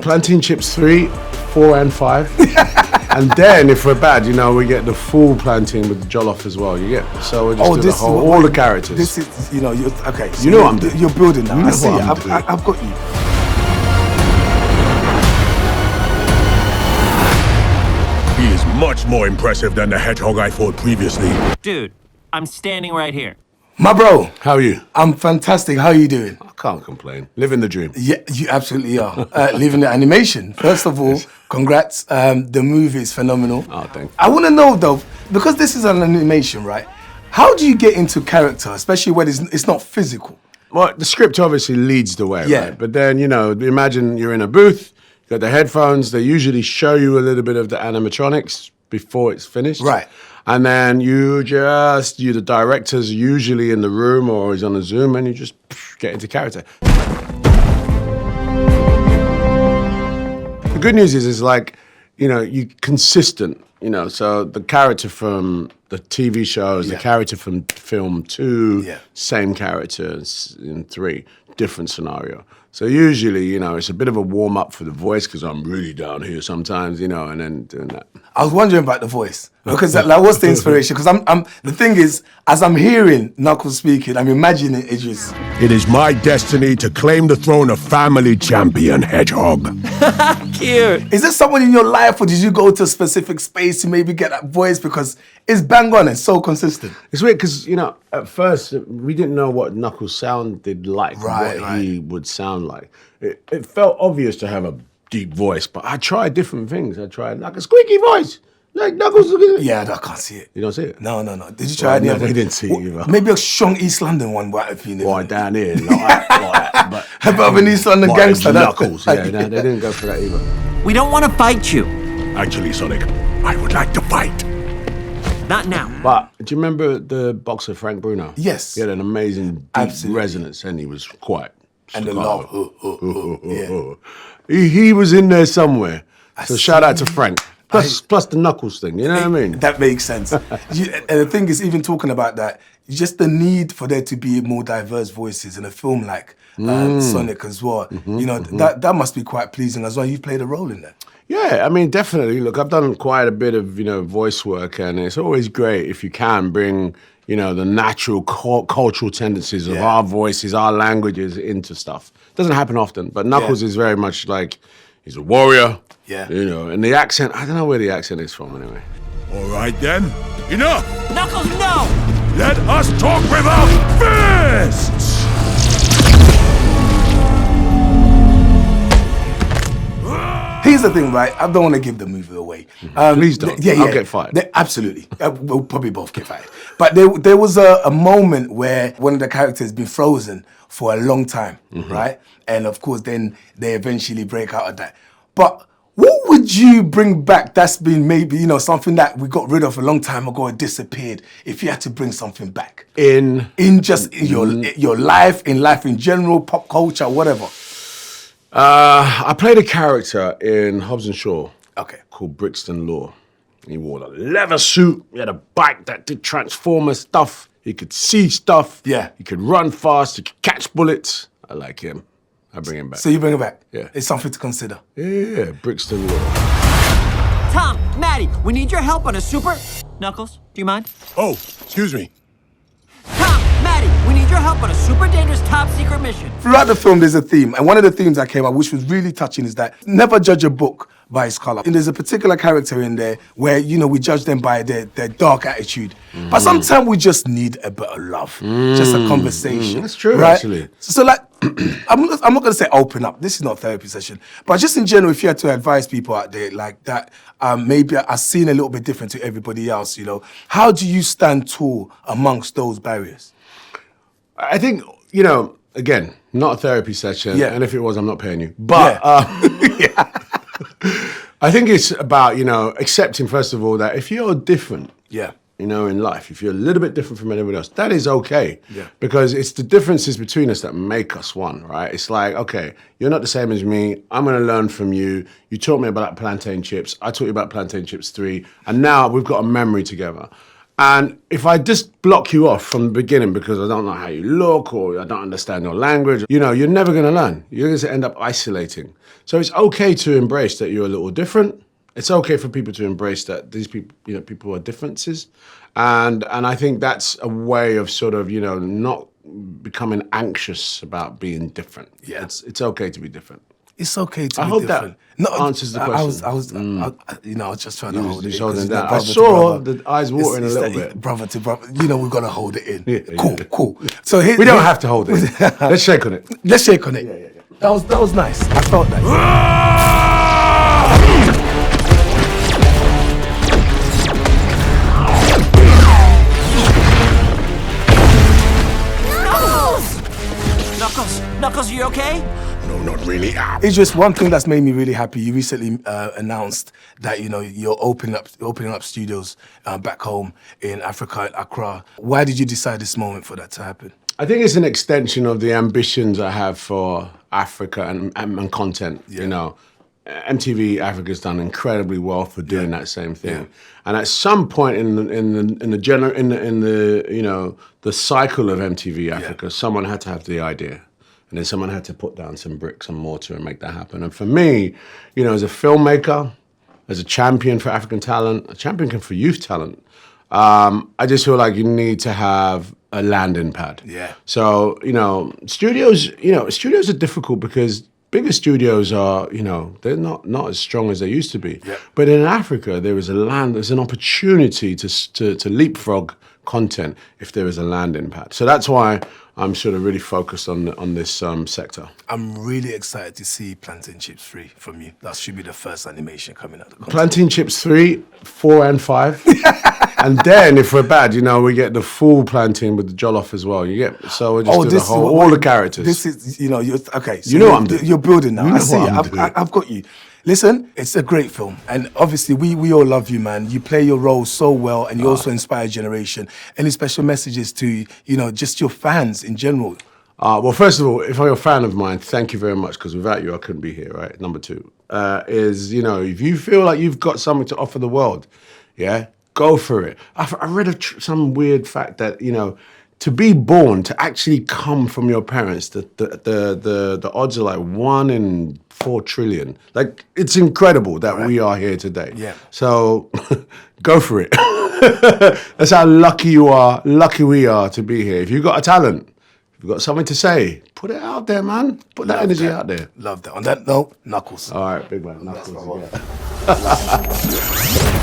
Plantain chips 3, 4 and 5. And then if we're bad, you know, we get the full plantain with the jollof as well. You get, so we just do the whole, all the characters. This is, you know, you're, okay. So you know what I'm doing. You're building now. You know I see it. I've got you. He is much more impressive than the Hedgehog I fought previously. Dude, I'm standing right here. My bro. How are you? I'm fantastic. How are you doing? I can't complain. Living the dream. Yeah, you absolutely are. Living the animation. First of all, congrats. The movie is phenomenal. Oh, thank you. I want to know though, because this is an animation, right? How do you get into character, especially when it's not physical? Well, the script obviously leads the way, Yeah. right? But then, you know, imagine you're in a booth, you got the headphones, they usually show you a little bit of the animatronics before it's finished. Right. And then the director's usually in the room or he's on a Zoom and you just get into character. The good news is like, you know, you're consistent, you know, so the character from the TV shows, the character from film 2, same characters in 3, different scenario. So usually, you know, it's a bit of a warm up for the voice because I'm really down here sometimes, you know, and then doing that. I was wondering about the voice because that was the inspiration. Because the thing is, as I'm hearing Knuckles speaking, I'm imagining Idris. It is my destiny to claim the throne of family champion, Hedgehog. Cute. Is there someone in your life, or did you go to a specific space to maybe get that voice? Because it's bang on and so consistent. It's weird because, you know, at first we didn't know what Knuckles sounded like, Right. he would sound like. It felt obvious to have a deep voice, but I tried different things. I tried like a squeaky voice, like Knuckles. Yeah, I can't see it. You don't see it? No. Did you try any no, other? we didn't see it either. Maybe a strong East London one might have been. Why down here? Like, but How about an East London gangster? Knuckles. Yeah, no, they didn't go for that either. We don't want to fight you. Actually, Sonic, I would like to fight. Not now. But do you remember the boxer Frank Bruno? Yes. He had an amazing deep resonance, and he was quite. And the love. Yeah. He was in there somewhere. So shout out to Frank. Plus the Knuckles thing, you know what I mean? That makes sense. And the thing is, even talking about that, just the need for there to be more diverse voices in a film like Sonic as well. You know, that must be quite pleasing as well. You've played a role in that. Yeah, I mean, definitely. Look, I've done quite a bit of, you know, voice work, and it's always great if you can bring, you know, the natural cultural tendencies of our voices, our languages into stuff. Doesn't happen often, but Knuckles is very much like, he's a warrior. Yeah. You know, and the accent, I don't know where the accent is from anyway. All right then, enough! Knuckles, no! Let us talk with our fists! Here's the thing, right? I don't want to give the movie away. Please don't. I'll get fired. Absolutely. We'll probably both get fired. But there was a moment where one of the characters has been frozen for a long time, right? And of course, then they eventually break out of that. But what would you bring back that's been maybe, you know, something that we got rid of a long time ago and disappeared, if you had to bring something back? In your life, in life in general, pop culture, whatever. I played a character in Hobbs and Shaw called Brixton Law. He wore a leather suit, he had a bike that did Transformer stuff, he could see stuff, he could run fast, he could catch bullets. I like him. I bring him back. So you bring him back? Yeah. It's something to consider. Yeah, Brixton Law. Tom, Maddie, we need your help on a super... Knuckles, do you mind? Oh, excuse me. Tom, Maddie, we need your help on a super dangerous top secret mission. Throughout the film, there's a theme. And one of the themes that came up, which was really touching, is that never judge a book by its color. And there's a particular character in there where, you know, we judge them by their dark attitude. But sometimes we just need a bit of love. Just a conversation. That's true, right? actually. So like, I'm not going to say open up. This is not a therapy session. But just in general, if you had to advise people out there like that, maybe are seen a little bit different to everybody else, you know, how do you stand tall amongst those barriers? I think, you know, again, not a therapy session. Yeah. And if it was, I'm not paying you. But I think it's about, you know, accepting, first of all, that if you're different, you know, in life, if you're a little bit different from anyone else, that is okay. Yeah. Because it's the differences between us that make us one, right? It's like, okay, you're not the same as me. I'm going to learn from you. You taught me about plantain chips. I taught you about plantain chips 3. And now we've got a memory together. And if I just block you off from the beginning because I don't know how you look or I don't understand your language, you're never going to learn. You're going to end up isolating. So it's okay to embrace that you're a little different. It's okay for people to embrace that these people, people are differences. And I think that's a way of sort of, not becoming anxious about being different. Yeah. It's okay to be different. It's okay to I be hope different. that answers the question. I was just trying to hold it in. Holding it down. I Brother to saw brother. the eyes watering It's a little that bit. Brother to brother. We've got to hold it in. Yeah, Cool. So We don't have to hold it. Let's shake on it. Let's shake on it. Yeah. That was nice. I felt that. Knuckles, you okay? No, not really. It's just one thing that's made me really happy. You recently announced that you're opening up studios back home in Africa, Accra. Why did you decide this moment for that to happen? I think it's an extension of the ambitions I have for Africa and content. Yeah. MTV Africa's done incredibly well for doing that same thing. And at some point in the cycle of MTV Africa, someone had to have the idea. And then someone had to put down some bricks and mortar and make that happen. And for me, as a filmmaker, as a champion for African talent, a champion for youth talent, I just feel like you need to have a landing pad. Yeah. So, studios are difficult because bigger studios are, they're not as strong as they used to be. Yeah. But in Africa, there's an opportunity to leapfrog content if there is a landing pad. So that's why I'm sort of really focused on this sector. I'm really excited to see Plantain Chips 3 from you. That should be the first animation coming out of the concept. Plantain Chips 3, 4 and 5. And then if we're bad, we get the full plantain with the jollof as well. We're just do all the characters. This is, you're okay. So You know what I'm doing. You're building now. You know I see what it. I'm doing. I've got you. Listen, it's a great film. And obviously, we all love you, man. You play your role so well, and you also inspire a generation. Any special messages to, just your fans in general? Well, first of all, if you're a fan of mine, thank you very much, because without you, I couldn't be here, right? Number two is, if you feel like you've got something to offer the world, go for it. I read some weird fact that, to be born, to actually come from your parents, the odds are like 1 in 4 trillion. Like, it's incredible that we are here today. Yeah. So go for it. That's how lucky we are to be here. If you've got a talent, if you've got something to say, put it out there, man. Put that energy out there. Love that. On that note, Knuckles. All right, big man. Knuckles. That's my one.